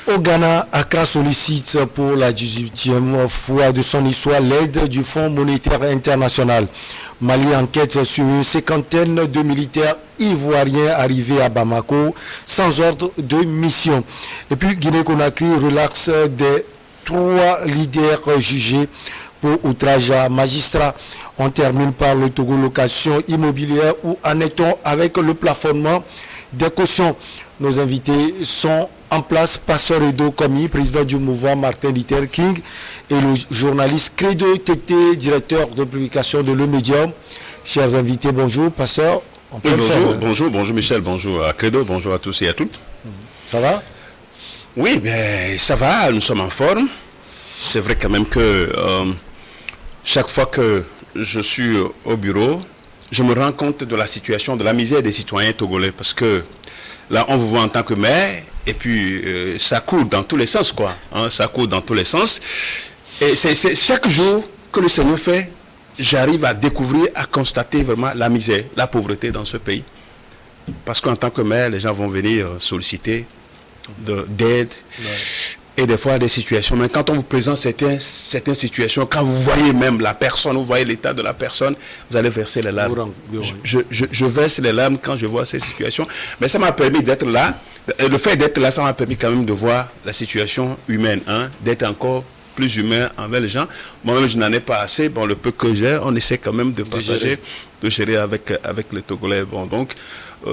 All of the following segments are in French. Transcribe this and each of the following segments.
Au Ghana, Accra sollicite pour la 18e fois de son histoire l'aide du Fonds monétaire international. Mali enquête sur une cinquantaine de militaires ivoiriens arrivés à Bamako sans ordre de mission. Et puis Guinée-Conakry relaxe des 3 leaders jugés pour outrage à magistrat. On termine par le Togo location immobilière où en est-on avec le plafonnement des cautions. Nos invités sont en place, Pasteur Edo Komi, président du mouvement Martin Luther King, et le journaliste Credo Tété, directeur de publication de Le Médium. Chers invités, bonjour, Pasteur. Oui, bonjour Michel, bonjour à Credo, bonjour à tous et à toutes. Ça va? Oui, bien, ça va, nous sommes en forme. C'est vrai quand même que chaque fois que je suis au bureau, je me rends compte de la situation, de la misère des citoyens togolais, parce que là, on vous voit en tant que maire, et puis ça court dans tous les sens, quoi. Hein, ça court dans tous les sens. Et c'est chaque jour que le Seigneur fait, j'arrive à découvrir, à constater vraiment la misère, la pauvreté dans ce pays. Parce qu'en tant que maire, les gens vont venir solliciter d'aide. Ouais. Et des fois, des situations. Mais quand on vous présente certaines situations, quand vous voyez même la personne, vous voyez l'état de la personne, vous allez verser les larmes. Je verse les larmes quand je vois ces situations. Mais ça m'a permis d'être là. Le fait d'être là, ça m'a permis quand même de voir la situation humaine, hein, d'être encore plus humain envers les gens. Moi-même, je n'en ai pas assez. Bon, le peu que j'ai, on essaie quand même de partager, de gérer avec les Togolais. Bon, donc,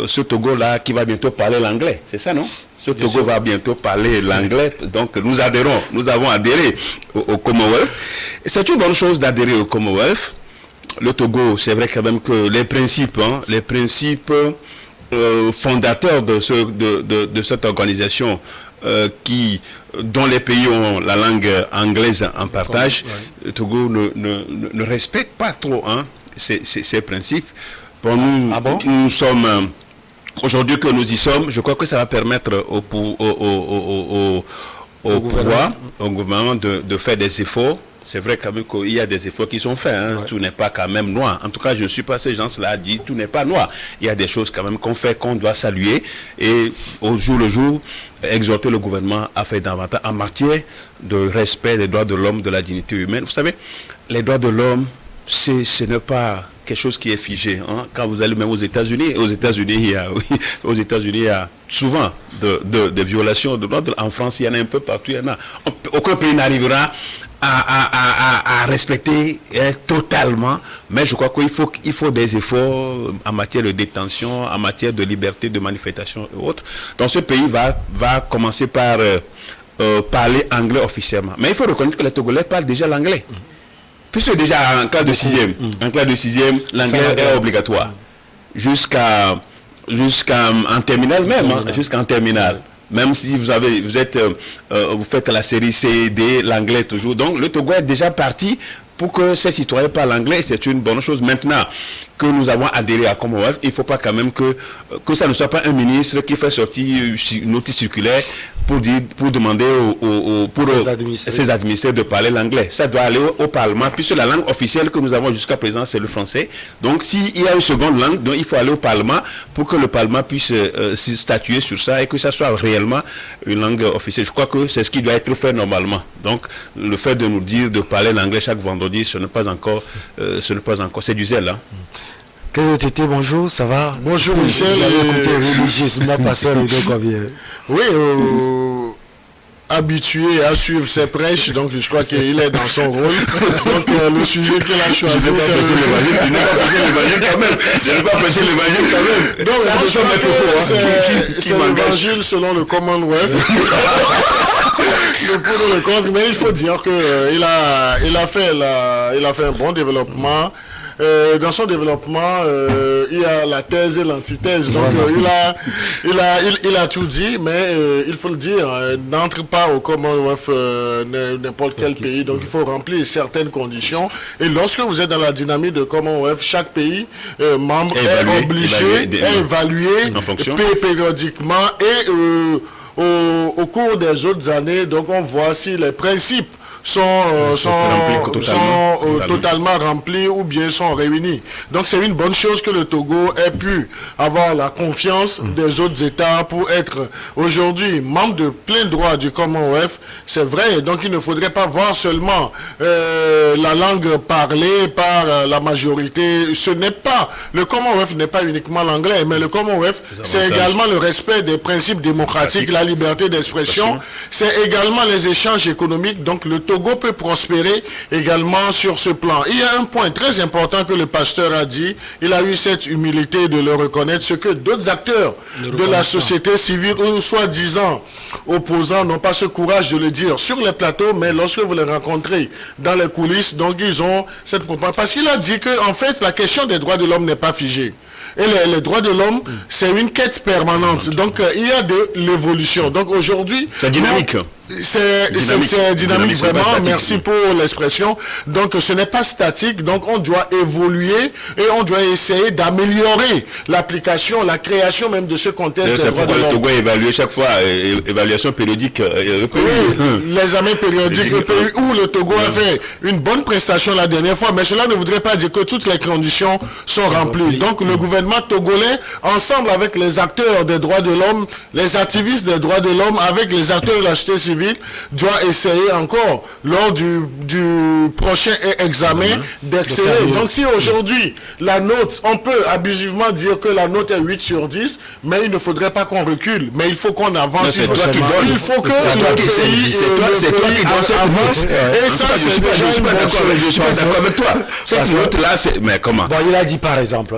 ce Togo-là qui va bientôt parler l'anglais, c'est ça, non? Ce Togo va bientôt parler l'anglais, donc nous avons adhéré au Commonwealth. C'est une bonne chose d'adhérer au Commonwealth. Le Togo, c'est vrai quand même que les principes fondateurs de cette organisation dont les pays ont la langue anglaise en partage, le Togo ne respecte pas trop ces principes. Pour nous, nous sommes... Aujourd'hui que nous y sommes, je crois que ça va permettre au gouvernement de faire des efforts. C'est vrai quand même qu'il y a des efforts qui sont faits. Hein. Ouais. Tout n'est pas quand même noir. En tout cas, je ne suis pas ces gens-là dit tout n'est pas noir. Il y a des choses quand même qu'on fait, qu'on doit saluer. Et au jour le jour, exhorter le gouvernement à faire davantage en matière de respect des droits de l'homme, de la dignité humaine. Vous savez, les droits de l'homme, ce n'est pas quelque chose qui est figé. Hein. Quand vous allez même aux États-Unis, il y a souvent des violations de droits de l'homme. En France, il y en a un peu partout. Il y en a. Aucun pays n'arrivera à respecter totalement, mais je crois qu'il faut des efforts en matière de détention, en matière de liberté de manifestation et autres. Donc ce pays va commencer par parler anglais officiellement. Mais il faut reconnaître que les Togolais parlent déjà l'anglais. Puisque déjà en classe de 6e, l'anglais est obligatoire. Jusqu'en terminale même, jusqu'en terminale. Même si vous faites la série C, D, l'anglais toujours. Donc le Togo est déjà parti pour que ces citoyens parlent anglais. C'est une bonne chose. Maintenant que nous avons adhéré à Commonwealth, il ne faut pas quand même que ça ne soit pas un ministre qui fait sortir une notice circulaire pour demander ses administrés de parler l'anglais. Ça doit aller au Parlement, puisque la langue officielle que nous avons jusqu'à présent, c'est le français. Donc, s'il y a une seconde langue, donc il faut aller au Parlement pour que le Parlement puisse statuer sur ça et que ça soit réellement une langue officielle. Je crois que c'est ce qui doit être fait normalement. Donc, le fait de nous dire de parler l'anglais chaque vendredi, ce n'est pas encore, c'est du zèle. Hein. Tété, bonjour, ça va? Bonjour Michel. J'avais écouté religieusement Pasteur Edo Komi. Oui, habitué à suivre ses prêches, donc je crois qu'il est dans son rôle. Donc le sujet qu'il a choisi, je ne vais pas prêcher l'évangile quand même. Donc c'est l'évangile selon le Commonwealth. Le pour le contre, mais il faut dire que il a fait un bon développement. Dans son développement, il y a la thèse et l'antithèse. Donc, il a tout dit, mais il faut le dire, n'entre pas au Commonwealth n'importe quel pays. Donc, il faut remplir certaines conditions. Et lorsque vous êtes dans la dynamique de Commonwealth, chaque pays membre est obligé d'évaluer périodiquement et au cours des autres années. Donc, on voit si les principes totalement remplis ou bien sont réunis. Donc c'est une bonne chose que le Togo ait pu avoir la confiance des autres États pour être aujourd'hui membre de plein droit du Commonwealth. C'est vrai, donc il ne faudrait pas voir seulement la langue parlée par la majorité. Le Commonwealth n'est pas uniquement l'anglais, mais le Commonwealth, c'est également le respect des principes démocratiques, la liberté d'expression, c'est également les échanges économiques. Donc le Togo peut prospérer également sur ce plan. Il y a un point très important que le pasteur a dit, il a eu cette humilité de le reconnaître, ce que d'autres acteurs de la société civile, ou soi-disant opposants, n'ont pas ce courage de le dire sur les plateaux, mais lorsque vous les rencontrez dans les coulisses, donc ils ont cette propagande. Parce qu'il a dit que en fait la question des droits de l'homme n'est pas figée. Et les droits de l'homme, c'est une quête permanente. Donc, il y a de l'évolution. Donc, aujourd'hui... C'est dynamique. C'est dynamique, vraiment. Merci pour l'expression. Donc, ce n'est pas statique. Donc, on doit évoluer et on doit essayer d'améliorer l'application, la création même de ce contexte des droits de l'homme. Le Togo est évalué chaque fois, évaluation périodique. L'examen périodique où le Togo a fait une bonne prestation la dernière fois, mais cela ne voudrait pas dire que toutes les conditions sont remplies. Donc, le gouvernement togolais, ensemble avec les acteurs des droits de l'homme, les activistes des droits de l'homme, avec les acteurs de la société civile, doit essayer encore, lors du prochain examen, d'exceller. Donc si aujourd'hui, la note, on peut abusivement dire que la note est 8 sur 10, mais il ne faudrait pas qu'on recule, mais il faut qu'on avance. C'est toi qui donnes. Il faut que le pays avance. Et ça, c'est déjà une bonne chose. Je suis pas d'accord avec toi. Cette note-là, mais comment? Bon, il a dit par exemple.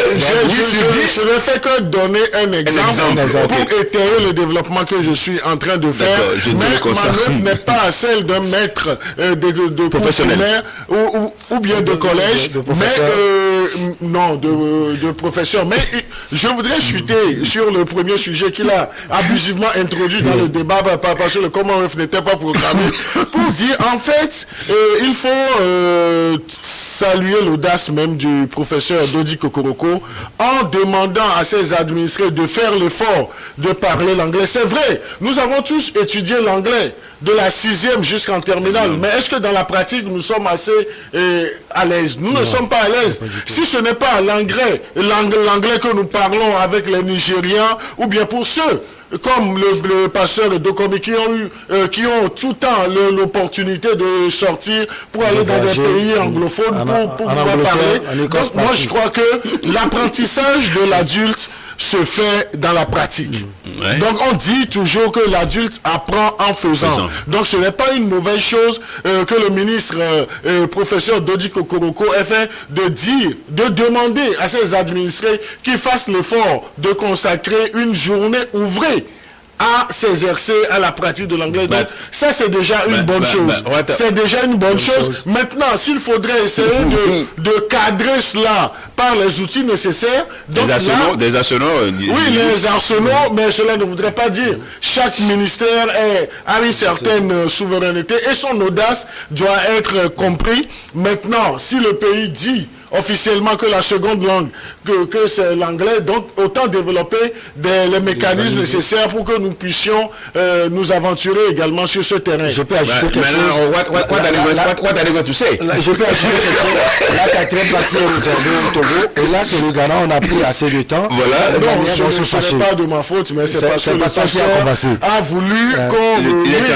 Je ne fais que donner un exemple pour étayer le développement que je suis en train de faire. Mais ma note n'est pas celle d'un maître de professionnel ou bien de collège, mais non, de professeur. Mais je voudrais chuter sur le premier sujet qu'il a abusivement introduit dans le débat parce que le Commonwealth n'était pas programmé, pour dire en fait, il faut saluer l'audace même du professeur Dodi Kokoroko en demandant à ses administrés de faire l'effort de parler l'anglais. C'est vrai, nous avons tous étudié l'anglais de la 6e jusqu'en terminale, mais est-ce que dans la pratique nous sommes assez à l'aise? Nous ne sommes pas à l'aise. Si ce n'est pas l'anglais que nous parlons avec les Nigériens, ou bien pour ceux comme le pasteur Dokomi qui ont tout le temps l'opportunité de sortir pour aller dans des pays anglophones pour pouvoir parler. Donc moi je crois que l'apprentissage de l'adulte se fait dans la pratique. Donc on dit toujours que l'adulte apprend en faisant. Donc ce n'est pas une mauvaise chose que le ministre professeur Dodi Kokoroko ait fait de demander à ses administrés qu'ils fassent l'effort de consacrer une journée ouvrée à s'exercer à la pratique de l'anglais. Donc ça c'est déjà une bonne chose. C'est déjà une bonne chose. Maintenant, s'il faudrait essayer de cadrer cela par les outils nécessaires, donc des arsenaux. Oui, les arsenaux, mais cela ne voudrait pas dire chaque ministère a une certaine souveraineté et son audace doit être compris. Maintenant, si le pays dit officiellement que la seconde langue, que c'est l'anglais, donc autant développer les mécanismes nécessaires pour que nous puissions nous aventurer également sur ce terrain. Je peux ajouter quelque chose. What are you going to say? Je peux ajouter quelque chose. La quatrième partie est réservée au Togo. Et là, c'est le Ghana, on a pris assez de temps. Voilà. Non, ce n'est pas de ma faute, mais c'est parce que le pasteur a voulu qu'on,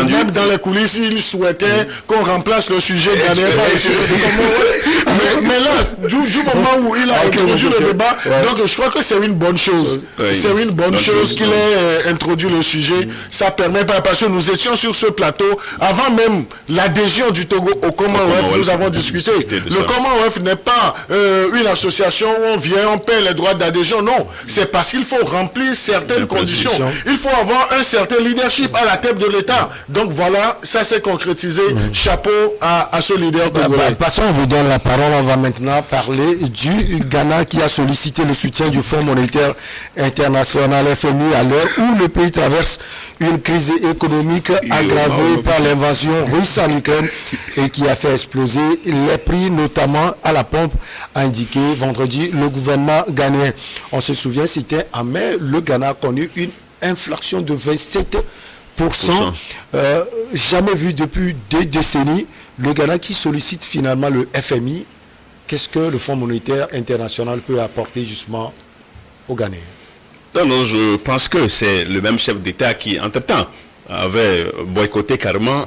même dans les coulisses, il souhaitait qu'on remplace le sujet ghanéen par le sujet de mais là, du moment où il a introduit le débat, donc je crois que c'est une bonne chose. C'est une bonne chose qu'il ait introduit le sujet. Ça permet pas, parce que nous étions sur ce plateau avant même l'adhésion du Togo au Commonwealth, nous avons discuté. Le Commonwealth n'est pas une association où on vient, on paie les droits d'adhésion. Non, c'est parce qu'il faut remplir certaines conditions. Il faut avoir un certain leadership à la tête de l'État. Donc voilà, ça s'est concrétisé. Chapeau à ce leader togolais. Passons, on vous donne la parole. On va maintenant parler du Ghana qui a sollicité le soutien du Fonds monétaire international FMI à l'heure où le pays traverse une crise économique aggravée par l'invasion russe en Ukraine et qui a fait exploser les prix, notamment à la pompe, a indiqué vendredi le gouvernement ghanéen. On se souvient, c'était en mai, le Ghana a connu une inflation de 27%. Jamais vu depuis des décennies le Ghana qui sollicite finalement le FMI. Qu'est-ce que le Fonds monétaire international peut apporter justement aux Ghanéens? Non, je pense que c'est le même chef d'État qui, entre-temps, avait boycotté carrément,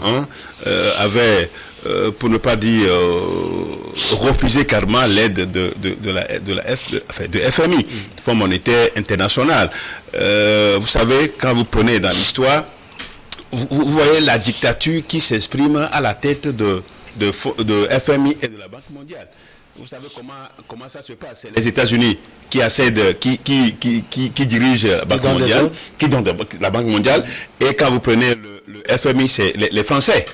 avait, pour ne pas dire, refusé carrément l'aide de FMI, Fonds monétaire international. Vous savez, quand vous prenez dans l'histoire, vous voyez la dictature qui s'exprime à la tête de FMI et de la Banque mondiale. Vous savez comment ça se passe. C'est les États-Unis qui dirigent la Banque mondiale, la Banque mondiale, et quand vous prenez le FMI, c'est les Français.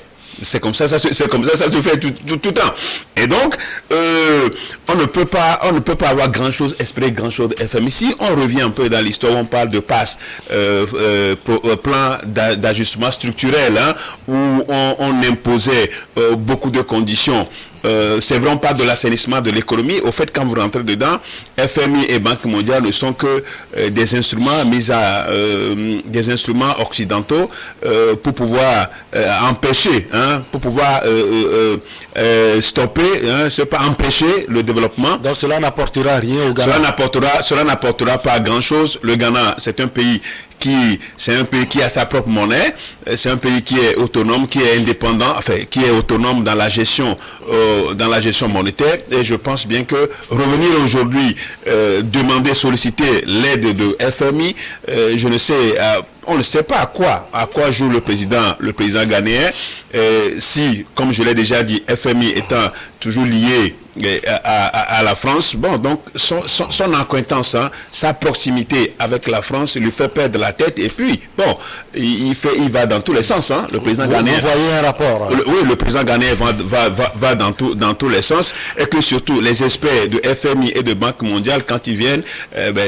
C'est comme ça, ça se fait tout le temps. Et donc, on ne peut pas avoir grand-chose, espérer grand-chose de FMI. Si on revient un peu dans l'histoire, on parle de PASS, plan d'ajustement structurel, où on imposait beaucoup de conditions. C'est vraiment pas de l'assainissement de l'économie. Au fait, quand vous rentrez dedans, FMI et Banque mondiale ne sont que des instruments des instruments occidentaux pour pouvoir empêcher, pour pouvoir stopper, c'est pas empêcher le développement. Donc cela n'apportera rien au Ghana. Cela n'apportera pas grand-chose. Le Ghana, c'est un pays qui a sa propre monnaie, c'est un pays qui est autonome, qui est indépendant, qui est autonome dans la gestion monétaire. Et je pense bien que revenir aujourd'hui, solliciter l'aide de FMI, je ne sais, on ne sait pas à quoi joue le président ghanéen. Si, comme je l'ai déjà dit, FMI étant toujours lié à la France, bon, donc son acquaintance, sa proximité avec la France lui fait perdre la tête, et puis bon, il va dans tous les sens, le président ghanéen. Vous voyez un rapport. Oui, le président ghanéen va dans tous les sens, et que surtout les experts de FMI et de Banque mondiale, quand ils viennent,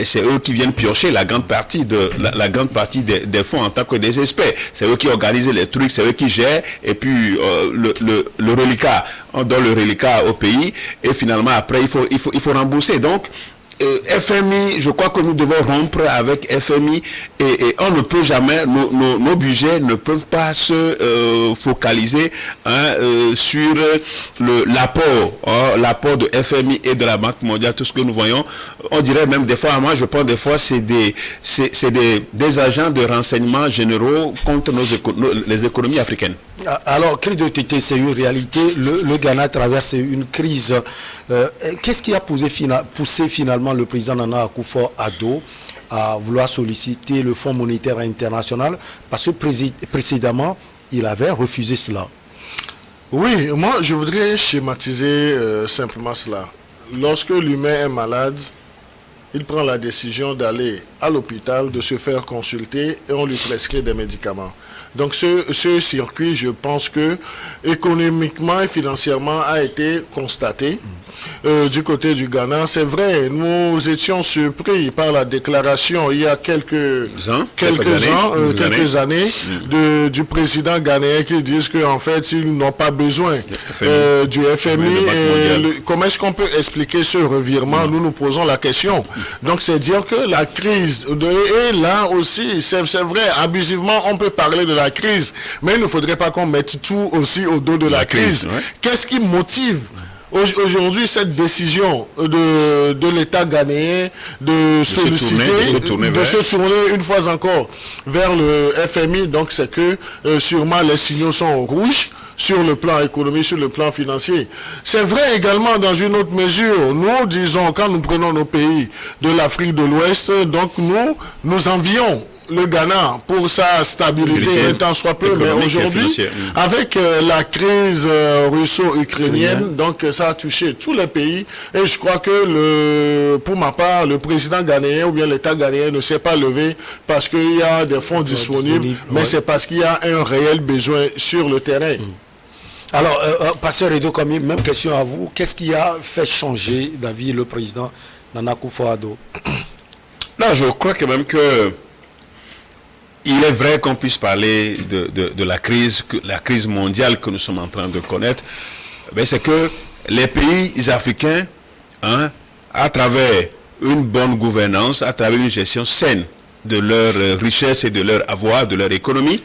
c'est eux qui viennent piocher la grande partie des fonds en tant que des experts. C'est eux qui organisent les trucs, c'est eux qui gèrent, et puis le reliquat, on donne le reliquat au pays, et finalement après il faut rembourser. Donc FMI, je crois que nous devons rompre avec FMI, et on ne peut jamais, nos budgets ne peuvent pas se focaliser sur l'apport de FMI et de la Banque mondiale. Tout ce que nous voyons, on dirait même des fois, moi je pense des fois c'est des agents de renseignement généraux contre les économies africaines. Alors, cri de tété, c'est une réalité. Le Ghana traverse une crise. Qu'est-ce qui a poussé finalement le président Nana Akufo-Addo à vouloir solliciter le Fonds monétaire international? Parce que précédemment, il avait refusé cela. Oui, moi je voudrais schématiser simplement cela. Lorsque l'humain est malade, il prend la décision d'aller à l'hôpital, de se faire consulter, et on lui prescrit des médicaments. Donc ce circuit, je pense que économiquement et financièrement a été constaté du côté du Ghana. C'est vrai, nous étions surpris par la déclaration il y a quelques années du président ghanéen qui disent qu'en fait ils n'ont pas besoin du FMI. Comment est-ce qu'on peut expliquer ce revirement? Nous posons la question. Donc c'est dire que la crise et là aussi, c'est vrai, abusivement on peut parler de la crise, mais il ne faudrait pas qu'on mette tout aussi au dos de la crise. Ouais. Qu'est-ce qui motive aujourd'hui cette décision de l'État ghanéen de solliciter, de se tourner une fois encore vers le FMI? Donc c'est que sûrement les signaux sont rouges sur le plan économique, sur le plan financier. C'est vrai également dans une autre mesure. Nous disons, quand nous prenons nos pays de l'Afrique de l'Ouest, donc nous envions le Ghana pour sa stabilité, tant soit peu, mais aujourd'hui, avec la crise russo-ukrainienne, donc ça a touché tous les pays, et je crois que pour ma part, le président ghanéen ou bien l'État ghanéen ne s'est pas levé parce qu'il y a des fonds disponibles, mais c'est parce qu'il y a un réel besoin sur le terrain. Alors, Pasteur Edo, même question à vous. Qu'est-ce qui a fait changer d'avis le président Nana Akufo-Addo? Là, je crois quand même que il est vrai qu'on puisse parler de la crise mondiale que nous sommes en train de connaître. Mais c'est que les pays africains, à travers une bonne gouvernance, à travers une gestion saine de leur richesse et de leur avoir, de leur économie,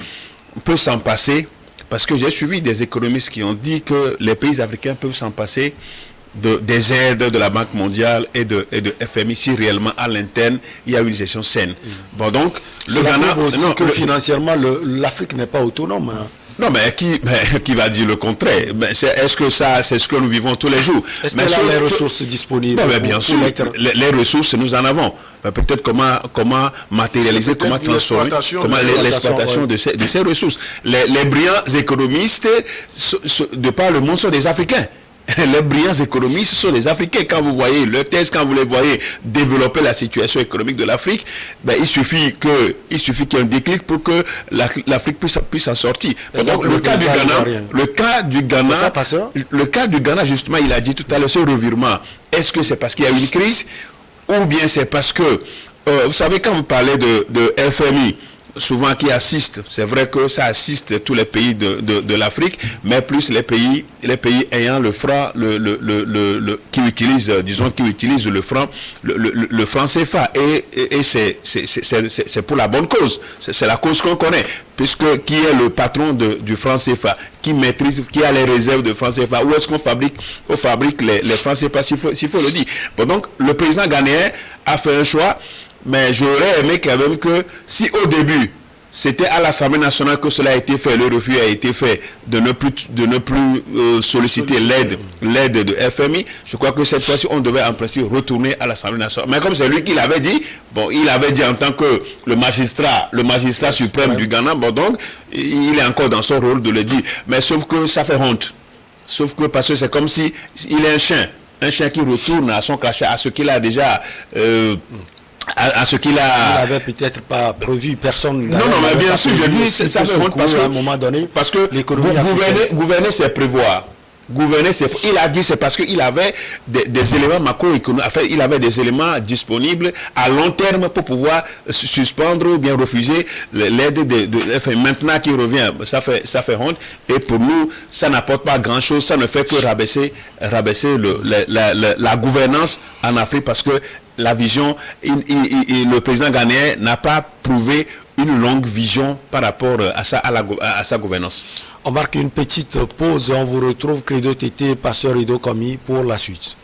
peut s'en passer, parce que j'ai suivi des économistes qui ont dit que les pays africains peuvent s'en passer des aides de la Banque mondiale et de FMI si réellement à l'interne il y a une gestion saine. Bon, donc le Ghana aussi que financièrement l'Afrique n'est pas autonome. Hein. Non, mais qui va dire le contraire? Est-ce que ça, c'est ce que nous vivons tous les jours? Est-ce qu'il y a les ressources disponibles? Non, mais bien sûr, les ressources, nous en avons. Peut-être comment matérialiser, comment transformer, comment l'exploitation de ces ressources. Les brillants économistes, de par le monde, sont des Africains. Les brillants économistes sont les Africains. Quand vous voyez leur thèse, quand vous les voyez développer la situation économique de l'Afrique, il suffit qu'il y ait un déclic pour que l'Afrique puisse en sortir. Donc, le cas du Ghana, justement, il a dit tout à l'heure, ce revirement, est-ce que c'est parce qu'il y a une crise ou bien c'est parce que, vous savez, quand vous parlez de FMI, souvent qui assiste, c'est vrai que ça assiste tous les pays de l'Afrique, mais plus les pays ayant le franc, qui utilisent le franc CFA, et c'est pour la bonne cause, c'est la cause qu'on connaît, puisque qui est le patron du franc CFA, qui maîtrise, qui a les réserves de franc CFA, où est-ce qu'on fabrique les francs CFA, s'il faut le dire. Bon, donc le président ghanéen a fait un choix. Mais j'aurais aimé quand même que si au début c'était à l'Assemblée nationale que cela a été fait, le refus a été fait de ne plus solliciter l'aide de FMI, je crois que cette fois-ci on devait en principe retourner à l'Assemblée nationale. Mais comme c'est lui qui l'avait dit, bon, il avait dit en tant que le magistrat suprême du Ghana, bon, donc il est encore dans son rôle de le dire. Mais sauf que ça fait honte. Sauf que parce que c'est comme si il est un chien qui retourne à son crachat, à ce qu'il a déjà à ce qu'il a... Il n'avait peut-être pas prévu, personne... Non, mais bien sûr, je dis, ça fait honte parce que, à un moment donné, parce que gouverner, c'est prévoir. Il a dit c'est parce qu'il avait des éléments macroéconomiques, enfin, il avait des éléments disponibles à long terme pour pouvoir suspendre ou bien refuser l'aide de maintenant qu'il revient, ça fait honte, et pour nous ça n'apporte pas grand chose, ça ne fait que rabaisser la gouvernance en Afrique, parce que la vision, le président ghanéen n'a pas prouvé une longue vision par rapport à sa gouvernance. On marque une petite pause, on vous retrouve Credo Tété, Pasteur Ido Komi pour la suite.